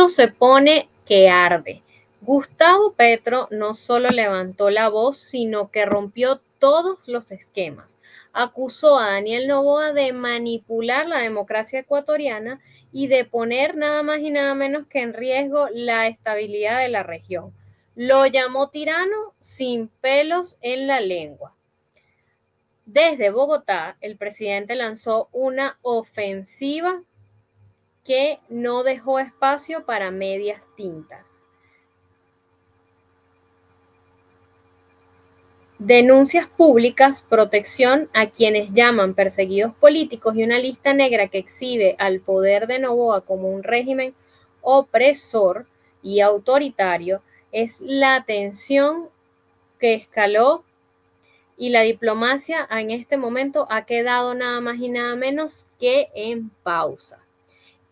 Esto se pone que arde. Gustavo Petro no solo levantó la voz, sino que rompió todos los esquemas. Acusó a Daniel Noboa de manipular la democracia ecuatoriana y de poner nada más y nada menos que en riesgo la estabilidad de la región. Lo llamó tirano sin pelos en la lengua. Desde Bogotá, el presidente lanzó una ofensiva que no dejó espacio para medias tintas. Denuncias públicas, protección a quienes llaman perseguidos políticos y una lista negra que exhibe al poder de Noboa como un régimen opresor y autoritario es la tensión que escaló y la diplomacia en este momento ha quedado nada más y nada menos que en pausa.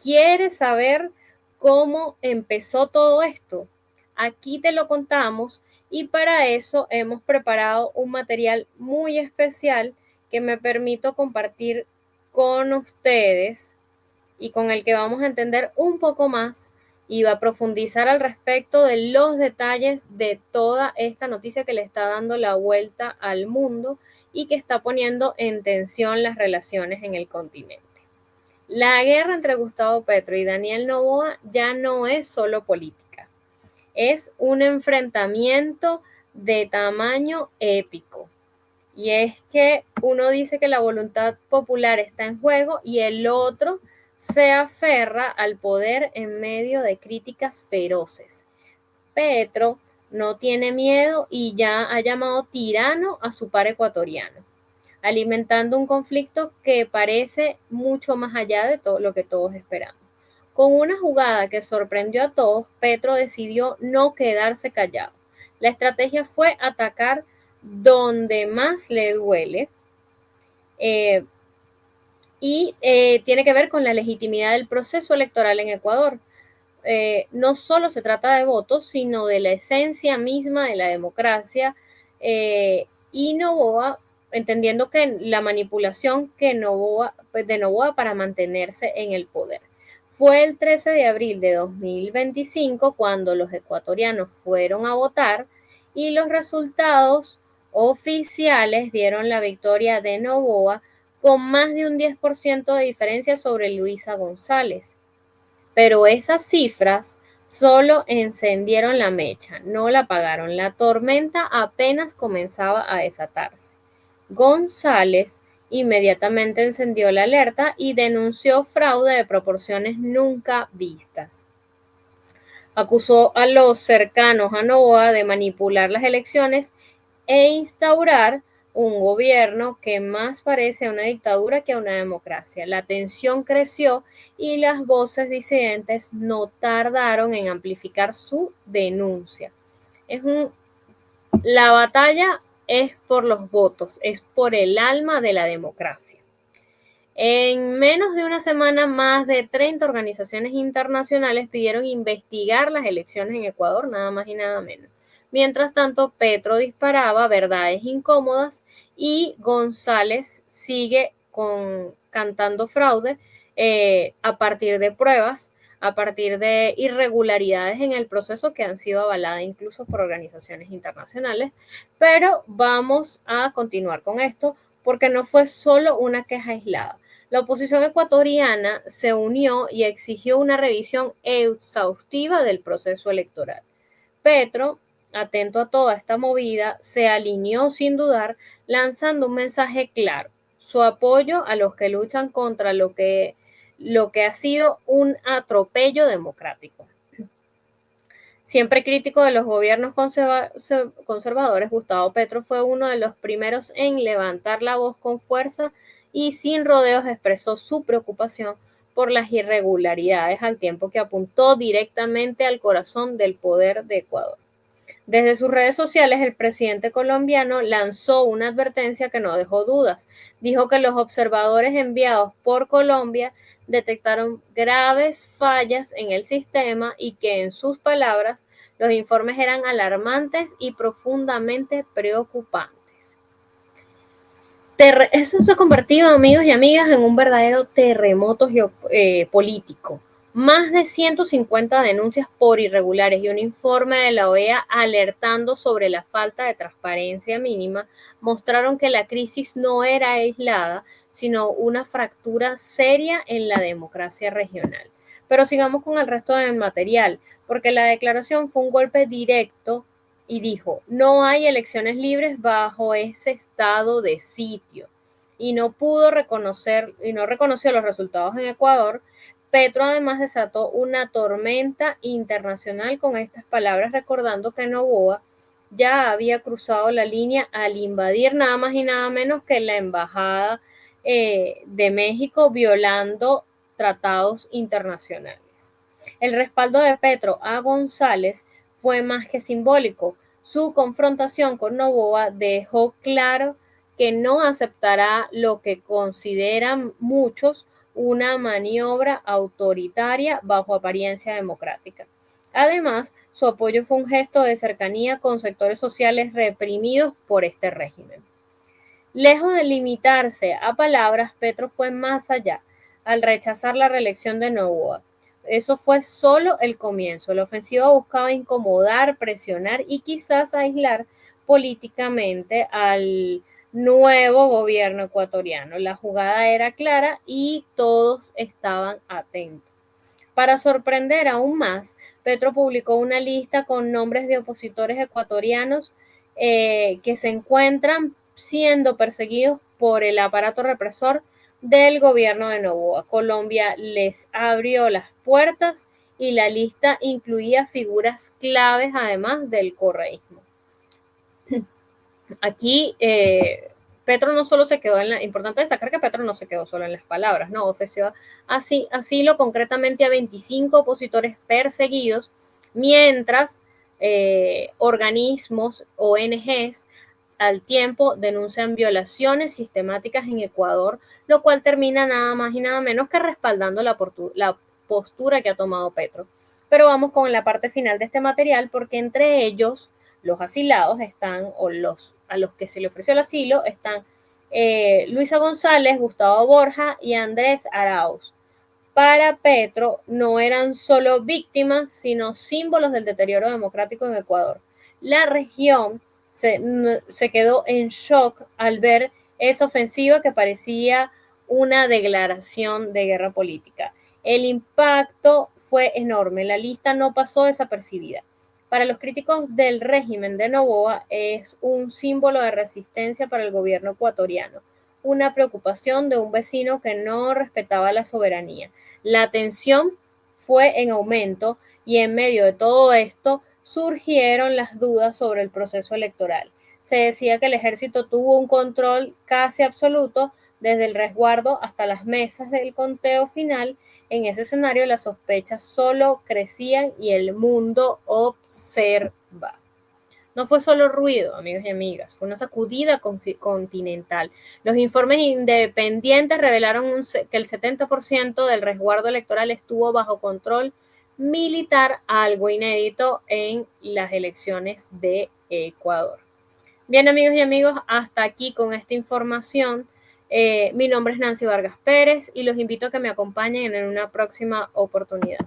¿Quieres saber cómo empezó todo esto? Aquí te lo contamos y para eso hemos preparado un material muy especial que me permito compartir con ustedes y con el que vamos a entender un poco más y va a profundizar al respecto de los detalles de toda esta noticia que le está dando la vuelta al mundo y que está poniendo en tensión las relaciones en el continente. La guerra entre Gustavo Petro y Daniel Noboa ya no es solo política, es un enfrentamiento de tamaño épico. Y es que uno dice que la voluntad popular está en juego y el otro se aferra al poder en medio de críticas feroces. Petro no tiene miedo y ya ha llamado tirano a su par ecuatoriano, alimentando un conflicto que parece mucho más allá de todo lo que todos esperamos. Con una jugada que sorprendió a todos, Petro decidió no quedarse callado. La estrategia fue atacar donde más le duele y tiene que ver con la legitimidad del proceso electoral en Ecuador. No solo se trata de votos, sino de la esencia misma de la democracia y Noboa, entendiendo que la manipulación de Noboa para mantenerse en el poder. Fue el 13 de abril de 2025 cuando los ecuatorianos fueron a votar y los resultados oficiales dieron la victoria de Noboa con más de un 10% de diferencia sobre Luisa González. Pero esas cifras solo encendieron la mecha, no la apagaron. La tormenta apenas comenzaba a desatarse. González inmediatamente encendió la alerta y denunció fraude de proporciones nunca vistas. Acusó a los cercanos a Noboa de manipular las elecciones e instaurar un gobierno que más parece a una dictadura que a una democracia. La tensión creció y las voces disidentes no tardaron en amplificar su denuncia. La batalla es por los votos, es por el alma de la democracia. En menos de una semana, más de 30 organizaciones internacionales pidieron investigar las elecciones en Ecuador, nada más y nada menos. Mientras tanto, Petro disparaba verdades incómodas y González sigue cantando fraude a partir de pruebas, a partir de irregularidades en el proceso que han sido avaladas incluso por organizaciones internacionales. Pero vamos a continuar con esto porque no fue solo una queja aislada. La oposición ecuatoriana se unió y exigió una revisión exhaustiva del proceso electoral. Petro, atento a toda esta movida, se alineó sin dudar, lanzando un mensaje claro: su apoyo a los que luchan contra lo que ha sido un atropello democrático. Siempre crítico de los gobiernos conservadores, Gustavo Petro fue uno de los primeros en levantar la voz con fuerza y sin rodeos expresó su preocupación por las irregularidades al tiempo que apuntó directamente al corazón del poder de Ecuador. Desde sus redes sociales, el presidente colombiano lanzó una advertencia que no dejó dudas. Dijo que los observadores enviados por Colombia detectaron graves fallas en el sistema y que, en sus palabras, los informes eran alarmantes y profundamente preocupantes. Eso se ha convertido, amigos y amigas, en un verdadero terremoto político. Más de 150 denuncias por irregulares y un informe de la OEA alertando sobre la falta de transparencia mínima mostraron que la crisis no era aislada, sino una fractura seria en la democracia regional. Pero sigamos con el resto del material, porque la declaración fue un golpe directo y dijo, no hay elecciones libres bajo ese estado de sitio. Y no reconoció los resultados en Ecuador. Petro además desató una tormenta internacional con estas palabras, recordando que Noboa ya había cruzado la línea al invadir nada más y nada menos que la embajada de México, violando tratados internacionales. El respaldo de Petro a González fue más que simbólico. Su confrontación con Noboa dejó claro que no aceptará lo que consideran muchos una maniobra autoritaria bajo apariencia democrática. Además, su apoyo fue un gesto de cercanía con sectores sociales reprimidos por este régimen. Lejos de limitarse a palabras, Petro fue más allá al rechazar la reelección de Noboa. Eso fue solo el comienzo. La ofensiva buscaba incomodar, presionar y quizás aislar políticamente al nuevo gobierno ecuatoriano. La jugada era clara y todos estaban atentos. Para sorprender aún más, Petro publicó una lista con nombres de opositores ecuatorianos que se encuentran siendo perseguidos por el aparato represor del gobierno de Noboa. Colombia les abrió las puertas y la lista incluía figuras claves además del correísmo. Aquí Petro no solo se quedó importante destacar que Petro no se quedó solo en las palabras, no, ofreció asilo concretamente a 25 opositores perseguidos, mientras organismos, ONGs, al tiempo denuncian violaciones sistemáticas en Ecuador, lo cual termina nada más y nada menos que respaldando la postura que ha tomado Petro. Pero vamos con la parte final de este material, porque entre ellos los asilados están, a los que se le ofreció el asilo, están Luisa González, Gustavo Borja y Andrés Arauz. Para Petro no eran solo víctimas, sino símbolos del deterioro democrático en Ecuador. La región se quedó en shock al ver esa ofensiva que parecía una declaración de guerra política. El impacto fue enorme, la lista no pasó desapercibida. Para los críticos del régimen de Noboa es un símbolo de resistencia para el gobierno ecuatoriano, una preocupación de un vecino que no respetaba la soberanía. La tensión fue en aumento y en medio de todo esto surgieron las dudas sobre el proceso electoral. Se decía que el ejército tuvo un control casi absoluto desde el resguardo hasta las mesas del conteo final. En ese escenario las sospechas solo crecían y el mundo observa. No fue solo ruido, amigos y amigas, fue una sacudida continental. Los informes independientes revelaron que el 70% del resguardo electoral estuvo bajo control militar, algo inédito en las elecciones de Ecuador. Bien, amigos y amigos, hasta aquí con esta información. Mi nombre es Nancy Vargas Pérez y los invito a que me acompañen en una próxima oportunidad.